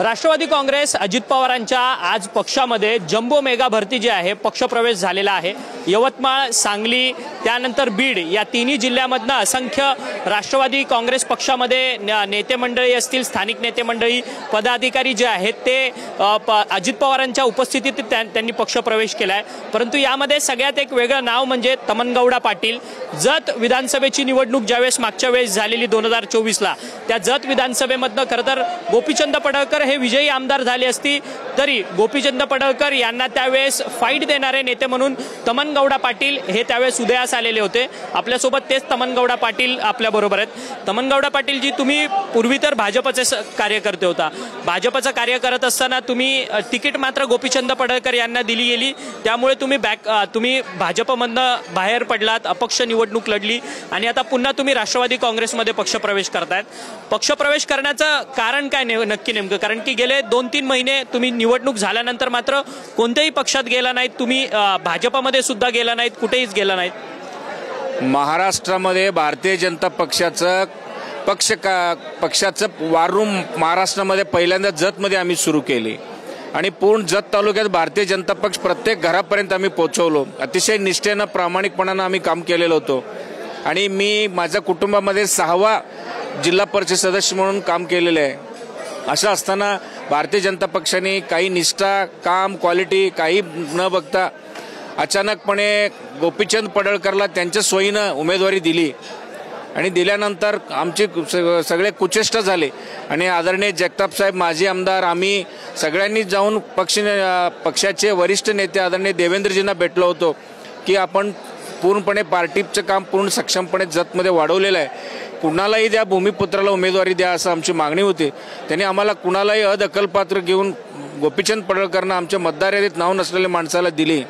राष्ट्रवादी काँग्रेस अजित पवारांच्या आज पक्षामध्ये जम्बो मेगा भरती जी आहे पक्षप्रवेश झालेला आहे। यवतमाळ, सांगली, त्यानंतर बीड या तिन्ही जिल्ह्यांमधून असंख्य राष्ट्रवादी काँग्रेस पक्षामध्ये नेते मंडळी असतील, स्थानिक नेते मंडळी, पदाधिकारी जे आहेत ते अजित पवारांच्या उपस्थितीत त्यांनी पक्षप्रवेश केलाय। परंतु यामध्ये सगळ्यात एक वेगळं नाव म्हणजे तमनगौडा पाटील। जत विधानसभेची निवडणूक ज्यावेळेस मागच्या वेळेस झालेली 2024ला त्या जत विधानसभेमधनं खरं तर गोपीचंद पडळकर हे विजयी आमदार झाले असती तरी गोपीचंद पडळकर यांना त्यावेळेस फाईट देणारे नेते म्हणून तमनगौडा पाटील हे त्यावेळेस उदयास आलेले होते। आपल्यासोबत तेच तमनगौडा पाटील आपल्या बरोबर आहेत। तमनगौडा पाटील जी, तुम्ही पूर्वी तर भाजपचे कार्यकर्ते होता, भाजपचं कार्य करत असताना तुम्ही तिकीट मात्र गोपीचंद पडळकर यांना दिली गेली, त्यामुळे तुम्ही भाजपमधनं बाहेर पडलात, अपक्ष निवडणूक लढली आणि आता पुन्हा तुम्ही राष्ट्रवादी काँग्रेसमध्ये पक्षप्रवेश करतायत। पक्षप्रवेश करण्याचं कारण काय नक्की नेमकं? कारण की गेले 2-3 महिने तुम्ही निवडणूक झाल्यानंतर मात्र कोणत्याही पक्षात गेला नाहीत, तुम्ही भाजपमध्ये सुद्धा गेला नाहीत, कुठेहीच गेला नाहीत। महाराष्ट्रामध्ये भारतीय जनता पक्षाचं वॉर रूम महाराष्ट्रामध्ये पहिल्यांदा जतमध्ये आम्ही सुरू केली आणि पूर्ण जत तालुक्यात भारतीय जनता पक्ष प्रत्येक घरापर्यंत आम्ही पोहोचवलो। अतिशय निष्ठेनं, प्रामाणिकपणानं आम्ही काम केलेलं होतं आणि मी माझ्या कुटुंबामध्ये 6वा जिल्हा परिषद सदस्य म्हणून काम केलेलं आहे। असं असताना भारतीय जनता पक्षाने काही निष्ठा, काम, क्वालिटी काही न बघता अचानकपणे गोपीचंद पडळकरला त्यांच्या सोयीनं उमेदवारी दिली आणि दिल्यानंतर आमचे सगळे कुचेष्टा झाले आणि आदरणीय जगताप साहेब, माजी आमदार, आम्ही सगळ्यांनी जाऊन पक्षाचे वरिष्ठ नेते आदरणीय देवेंद्रजींना भेटलो होतो की आपण पूर्णपणे पार्टीचं काम पूर्ण सक्षमपणे जतमध्ये वाढवलेलं आहे, कुणालाही द्या, भूमिपुत्राला उमेदवारी द्या असं आमची मागणी होती। त्यांनी आम्हाला कुणालाही अदखलपात्र घेऊन गोपीचंद पडळकरनं आमच्या मतदार यादीत नाव नसलेल्या माणसाला दिली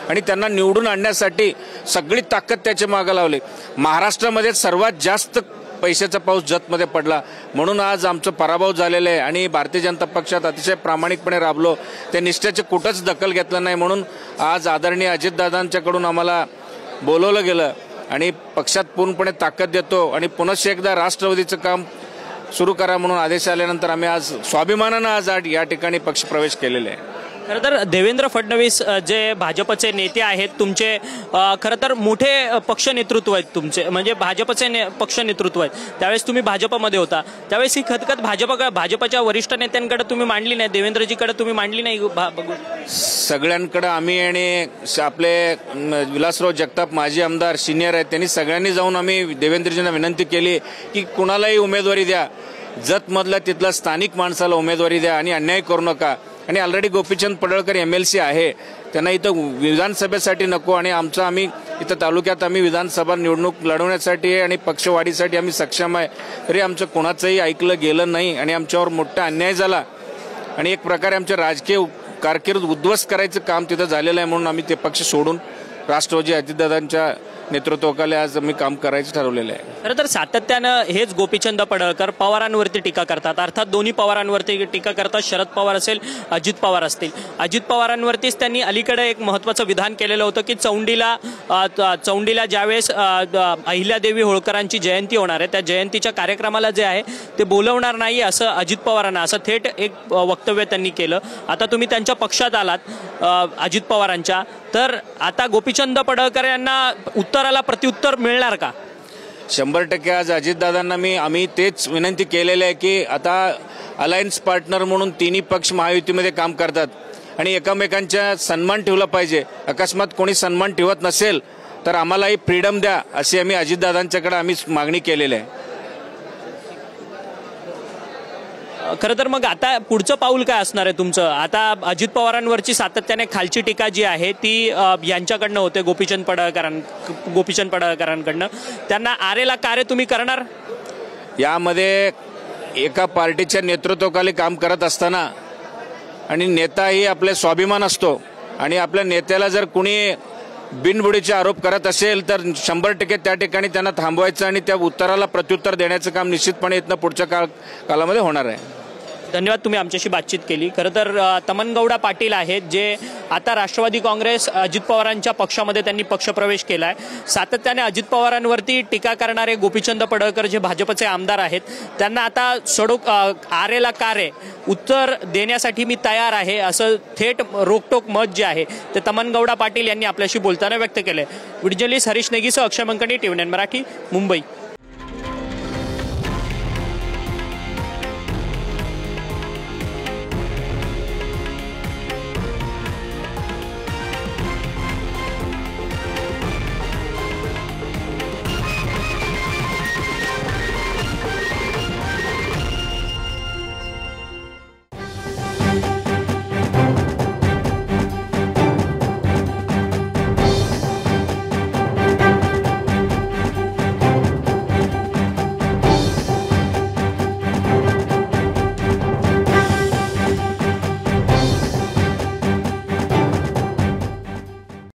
आणि त्यांना निवडून आणण्यासाठी सगळी ताकद त्याच्या मागे लावली। महाराष्ट्रामध्ये सर्वात जास्त पैशाचा पाऊस जतमध्ये पडला म्हणून आज आमचं पराभव झालेलं आहे आणि भारतीय जनता पक्षात अतिशय प्रामाणिकपणे राबलो, त्या निष्ठेची कुठंच दखल घेतलं नाही म्हणून आज आदरणीय अजितदादांच्याकडून आम्हाला बोलवलं गेलं आणि पक्षात पूर्णपणे ताकद देतो आणि पुनश्च एकदा राष्ट्रवादीचं काम सुरू करा म्हणून आदेश आल्यानंतर आम्ही आज स्वाभिमानानं आज या ठिकाणी पक्षप्रवेश केलेले आहे। खरं तर देवेंद्र फडणवीस जे भाजपचे नेते आहेत तुमचे, खरं तर मोठे पक्ष नेतृत्व आहेत तुमचे, म्हणजे भाजपचे पक्ष नेतृत्व आहेत। त्यावेळेस तुम्ही भाजपमध्ये होता, त्यावेळेस ही खतखत भाजपच्या वरिष्ठ नेत्यांकडे तुम्ही मांडली नाही, देवेंद्रजीकडे तुम्ही मांडली नाही। सगळ्यांकडे आम्ही आणि आपले विलासराव जगताप माजी आमदार सिनियर आहेत, त्यांनी सगळ्यांनी जाऊन आम्ही देवेंद्रजींना विनंती केली की कुणालाही उमेदवारी द्या, जतमधला तिथला स्थानिक माणसाला उमेदवारी द्या आणि अन्याय करू नका। आणि ऑलरेडी गोपीचंद पडळकर MLC आहे, त्यांना इथं विधानसभेसाठी नको आणि आम्ही इथं तालुक्यात आम्ही विधानसभा निवडणूक लढवण्यासाठी आणि पक्षवाढीसाठी आम्ही सक्षम आहे, तरी आमचं कोणाचंही ऐकलं गेलं नाही आणि आमच्यावर मोठा अन्याय झाला आणि एक प्रकारे आमच्या राजकीय कारकीर्द उद्ध्वस्त करायचं काम तिथं झालेलं आहे म्हणून आम्ही ते पक्ष सोडून राष्ट्रवादी अजितदादांच्या नेतृत्वाखाली आज आम्ही काम करायचं ठरवलेलं आहे। खरं तर सातत्यानं हेच गोपीचंद पडळकर पवारांवरती टीका करतात, अर्थात दोन्ही पवारांवरती टीका करतात, शरद पवार असेल, अजित पवार असतील। अजित पवारांवरतीच त्यांनी अलीकडे एक महत्त्वाचं विधान केलेलं होतं की चौंडीला ज्यावेळेस अहिल्यादेवी होळकरांची जयंती होणार आहे त्या जयंतीच्या कार्यक्रमाला जे आहे ते बोलवणार नाही असं अजित पवारांना, असं थेट एक वक्तव्य त्यांनी केलं। आता तुम्ही त्यांच्या पक्षात आलात अजित पवारांच्या, तर आता गोपीचंद पडळकर यांना उत्तराला प्रत्युत्तर मिळणार का? 100% आज अजितदादांना आम्ही तेच विनंती केलेली आहे की आता अलायन्स पार्टनर म्हणून तिन्ही पक्ष महायुतीमध्ये काम करतात आणि एकमेकांचा सन्मान ठेवला पाहिजे। अकस्मात कोणी सन्मान ठेवत नसेल तर आम्हालाही फ्रीडम द्या अशी आम्ही अजितदादांच्याकडे आम्ही मागणी केलेली आहे। खरं तर मग आता पुढचं पाऊल काय असणार आहे तुमचं? आता अजित पवारांवरची सातत्याने खालची टीका जी आहे ती यांच्याकडनं होते, गोपीचंद पडळकरांकडनं, त्यांना आरेला कार्य तुम्ही करणार? यामध्ये एका पार्टीच्या नेतृत्वाखाली काम करत असताना आणि नेताही आपले स्वाभिमान असतो आणि आपल्या नेत्याला जर कुणी बिनबुडीचे आरोप करत असेल तर 100% त्या ठिकाणी त्यांना थांबवायचं आणि त्या उत्तराला प्रत्युत्तर देण्याचं काम निश्चितपणे इथनं पुढच्या काळामध्ये होणार आहे। धन्यवाद, तुम्ही आमच्याशी बातचीत केली. खरं तर तमनगौडा पाटील आहेत जे आता राष्ट्रवादी काँग्रेस अजित पवारांच्या पक्षामध्ये त्यांनी पक्षप्रवेश केला आहे. सातत्याने अजित पवारांवरती टीका करणारे गोपीचंद पडळकर जे भाजपचे आमदार आहेत त्यांना आता सोडूक आरेला कारे उत्तर देण्यासाठी मी तयार आहे असं थेट रोकटोक मत जे आहे ते तमनगौडा पाटील यांनी आपल्याशी बोलताना व्यक्त केले. व्हिडिओ जर्नलिस्ट हरीश नेगीसह अक्षय मंकणी, TVN मराठी, मुंबई.